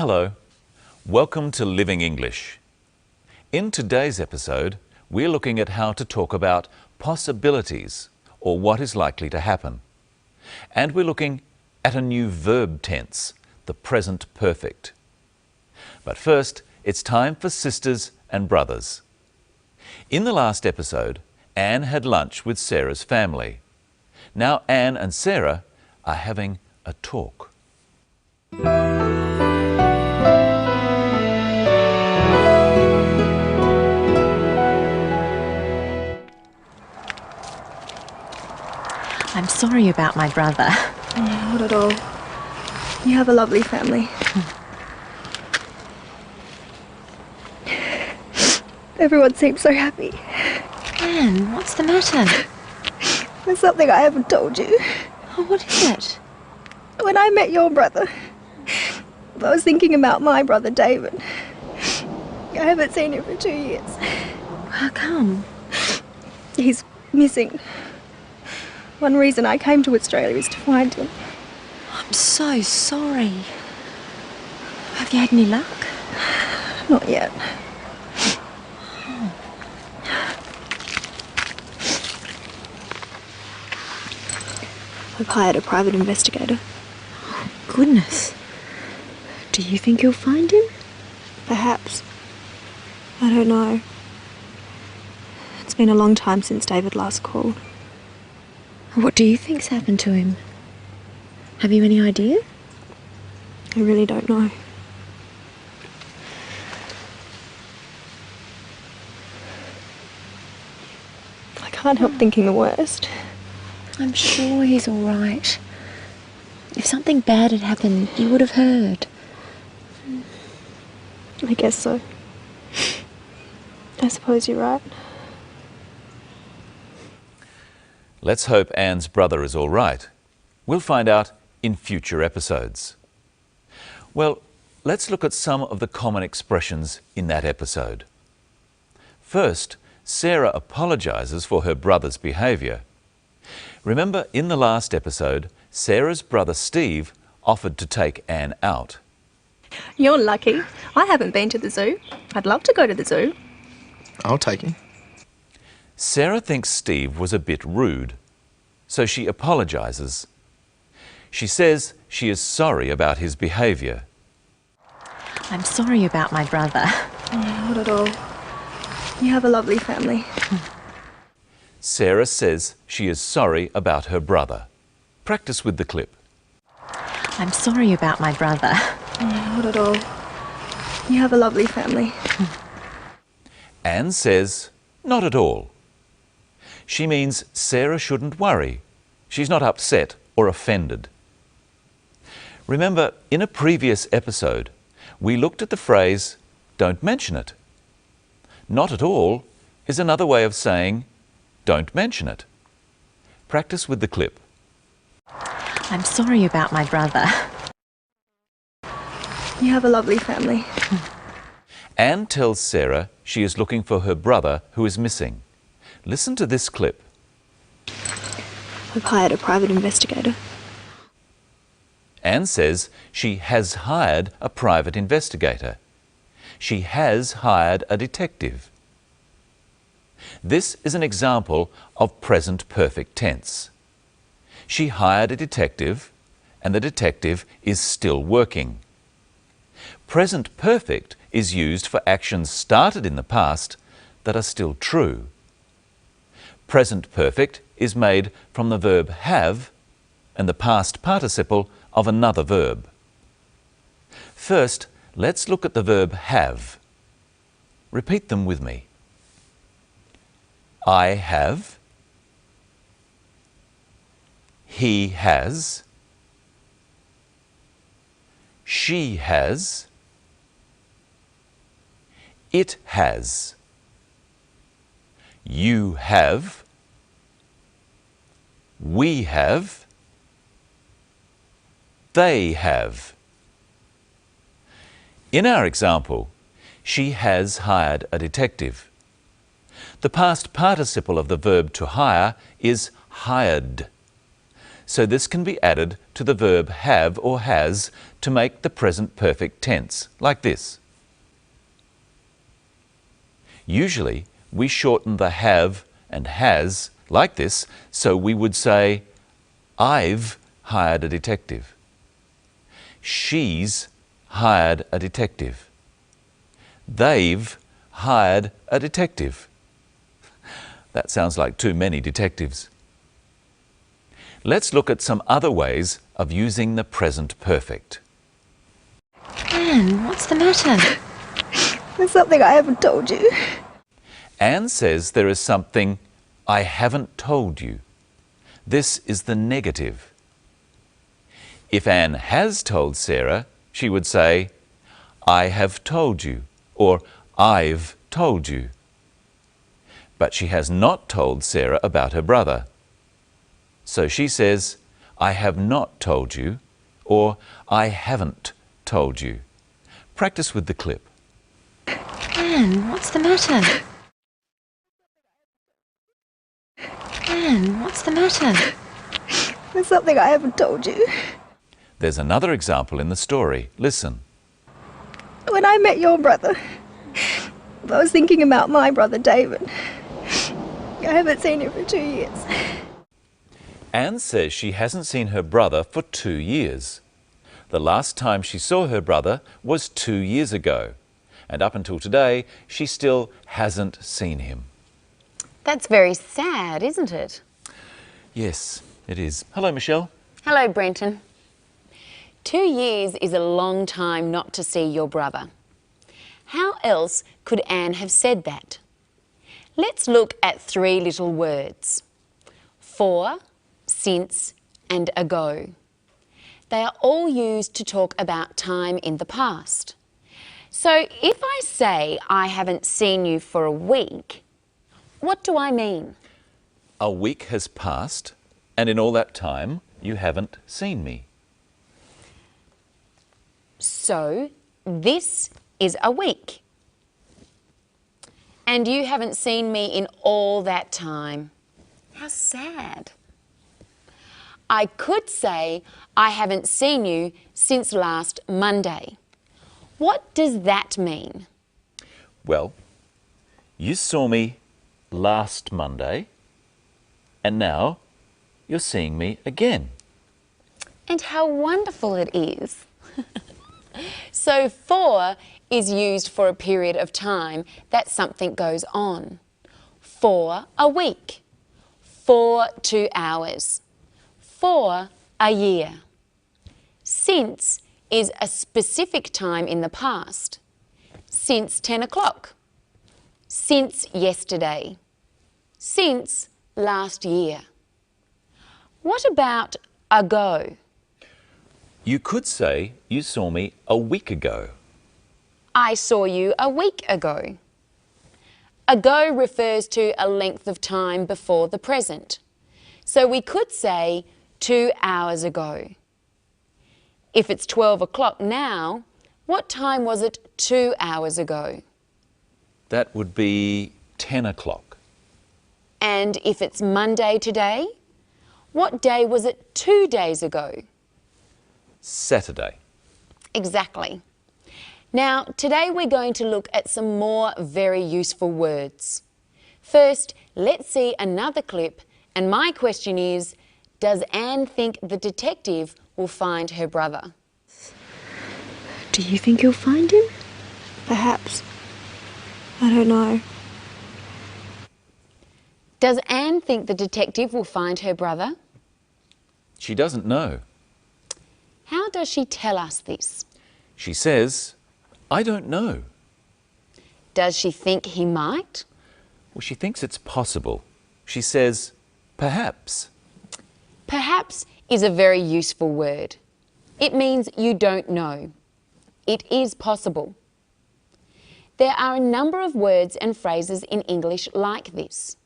Hello, welcome to Living English. In today's episode, we're looking at how to talk about possibilities or what is likely to happen. And we're looking at a new verb tense, the present perfect. But first, it's time for sisters and brothers. In the last episode, Anne had lunch with Sarah's family. Now Anne and Sarah are having a talk. I'm sorry about my brother. Not at all. You have a lovely family. Everyone seems so happy. Anne, what's the matter? There's something I haven't told you. Oh, what is it? When I met your brother, I was thinking about my brother David. I haven't seen him for 2 years. How come? He's missing. One reason I came to Australia is to find him. I'm so sorry. Have you had any luck? Not yet. I've hired a private investigator. Oh, goodness. Do you think you'll find him? Perhaps. I don't know. It's been a long time since David last called. What do you think's happened to him? Have you any idea? I really don't know. I can't help thinking the worst. I'm sure he's all right. If something bad had happened, you would have heard. I guess so. I suppose you're right. Let's hope Anne's brother is all right. We'll find out in future episodes. Well, let's look at some of the common expressions in that episode. First, Sarah apologizes for her brother's behavior. Remember, in the last episode, Sarah's brother Steve offered to take Anne out. You're lucky. I haven't been to the zoo. I'd love to go to the zoo. I'll take him. Sarah thinks Steve was a bit rude, so she apologizes. She says she is sorry about his behavior. I'm sorry about my brother. Not at all. You have a lovely family. Sarah says she is sorry about her brother. Practice with the clip. I'm sorry about my brother. Not at all. You have a lovely family. Anne says, not at all. She means Sarah shouldn't worry. She's not upset or offended. Remember, in a previous episode, we looked at the phrase, don't mention it. Not at all is another way of saying, don't mention it. Practice with the clip. I'm sorry about my brother. You have a lovely family. Anne tells Sarah she is looking for her brother who is missing. Listen to this clip. I've hired a private investigator. Anne says she has hired a private investigator. She has hired a detective. This is an example of present perfect tense. She hired a detective, and the detective is still working. Present perfect is used for actions started in the past that are still true. Present perfect is made from the verb have and the past participle of another verb. First, let's look at the verb have. Repeat them with me. I have. He has. She has. It has. You have. We have. They have. In our example, she has hired a detective. The past participle of the verb to hire is hired. so this can be added to the verb have or has to make the present perfect tense, like this. Usually, we shorten the have and has like this, so we would say, I've hired a detective. She's hired a detective. They've hired a detective. That sounds like too many detectives. Let's look at some other ways of using the present perfect. Anne, what's the matter? There's something I haven't told you. Anne says there is something I haven't told you. This is the negative. If Anne has told Sarah, she would say, I have told you, or I've told you. But she has not told Sarah about her brother. So she says, I have not told you, or I haven't told you. Practice with the clip. Anne, what's the matter? Anne, what's the matter? There's something I haven't told you. There's another example in the story. Listen. When I met your brother, I was thinking about my brother David. I haven't seen him for 2 years. Anne says she hasn't seen her brother for 2 years. The last time she saw her brother was 2 years ago, and up until today, she still hasn't seen him. That's very sad, isn't it? Yes, it is. Hello, Michelle. Hello, Brenton. 2 years is a long time not to see your brother. How else could Anne have said that? Let's look at 3 little words. For, since, and ago. They are all used to talk about time in the past. So if I say I haven't seen you for a week, what do I mean? A week has passed, and in all that time, you haven't seen me. So this is a week. And you haven't seen me in all that time. How sad. I could say I haven't seen you since last Monday. What does that mean? Well, you saw me last Monday, and now you're seeing me again. And how wonderful it is. So for is used for a period of time that something goes on. For a week. For 2 hours. For a year. Since is a specific time in the past. Since 10 o'clock. Since yesterday. Since last year. What about ago? You could say you saw me a week ago. I saw you a week ago. Ago refers to a length of time before the present. So we could say 2 hours ago. If it's 12 o'clock now, what time was it 2 hours ago? That would be 10 o'clock. And if it's Monday today, what day was it 2 days ago? Saturday. Exactly. Now, today we're going to look at some more very useful words. First, let's see another clip, and my question is, does Anne think the detective will find her brother? Do you think you'll find him? Perhaps. I don't know. Does Anne think the detective will find her brother? She doesn't know. How does she tell us this? She says, I don't know. Does she think he might? Well, she thinks it's possible. She says, perhaps. Perhaps is a very useful word. It means you don't know. It is possible. There are a number of words and phrases in English like this.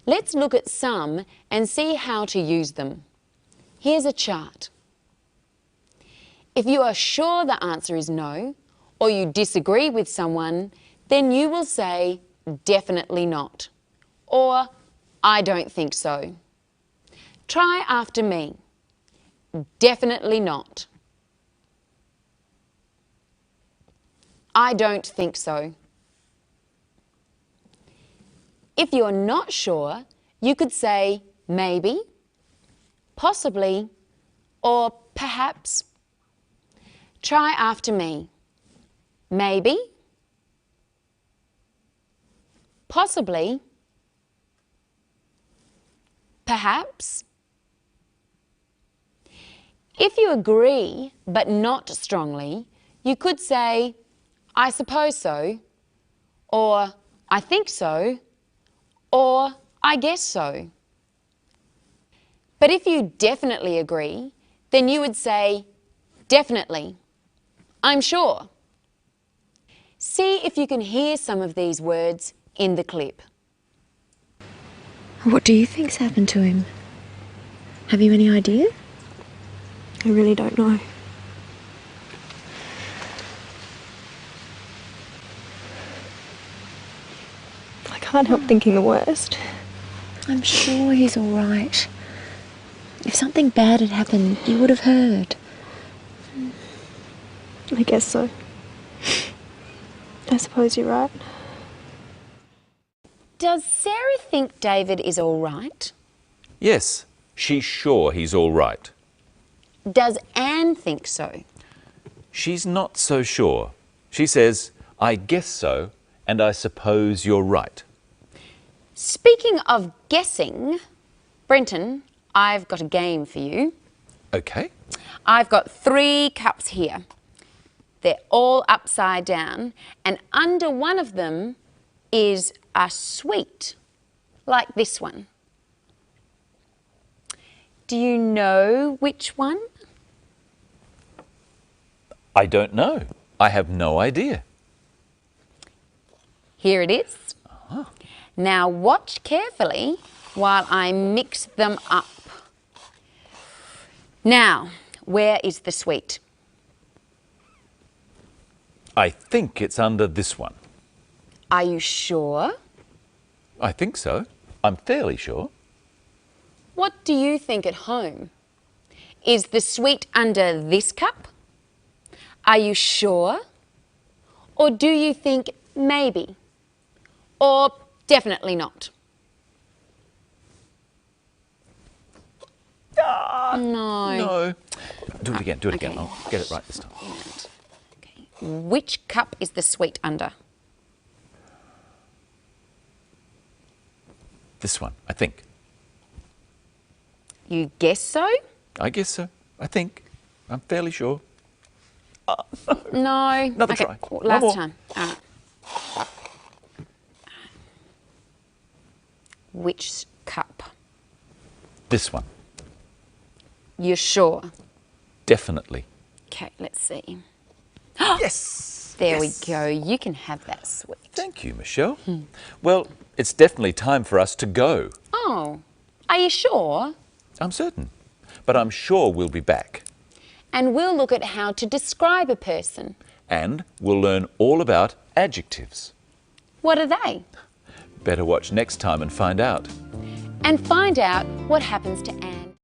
Let's look at some and see how to use them. Here's a chart. If you are sure the answer is no, or you disagree with someone, then you will say, definitely not, or I don't think so. Try after me. definitely not. I don't think so. If you're not sure, you could say maybe, possibly, or perhaps. Try after me. Maybe, possibly, perhaps. If you agree but not strongly, you could say, I suppose so, or I think so, or I guess so. But if you definitely agree, then you would say, definitely, I'm sure. See if you can hear some of these words in the clip. What do you think's happened to him? Have you any idea? I really don't know. I can't help thinking the worst. I'm sure he's all right. If something bad had happened, you would have heard. I guess so. I suppose you're right. Does Sarah think David is all right? Yes, she's sure he's all right. Does Anne think so? She's not so sure. She says, I guess so, and I suppose you're right. Speaking of guessing, Brenton, I've got a game for you. Okay. I've got 3 cups here. They're all upside down, and under one of them is a sweet, like this one. Do you know which one? I don't know. I have no idea. Here it is. Now watch carefully while I mix them up. Now, where is the sweet? I think it's under this one. Are you sure? I think so. I'm fairly sure. What do you think at home? Is the sweet under this cup? Are you sure? Or do you think maybe? Or definitely not? No. No. Do it again, do it again. Okay. I'll get it right this time. Okay. Which cup is the sweet under? This one, I think. You guess so? I guess so. I think. I'm fairly sure. No. Another Okay, try. One last more. time. All right. Which cup? This one. You're sure? Definitely. Okay, let's see. Yes! There Yes. we go. You can have that sweet. Thank you, Michelle. Well, it's definitely time for us to go. Oh, are you sure? I'm certain. But I'm sure we'll be back. And we'll look at how to describe a person. And we'll learn all about adjectives. What are they? Better watch next time and find out. And find out what happens to Anne.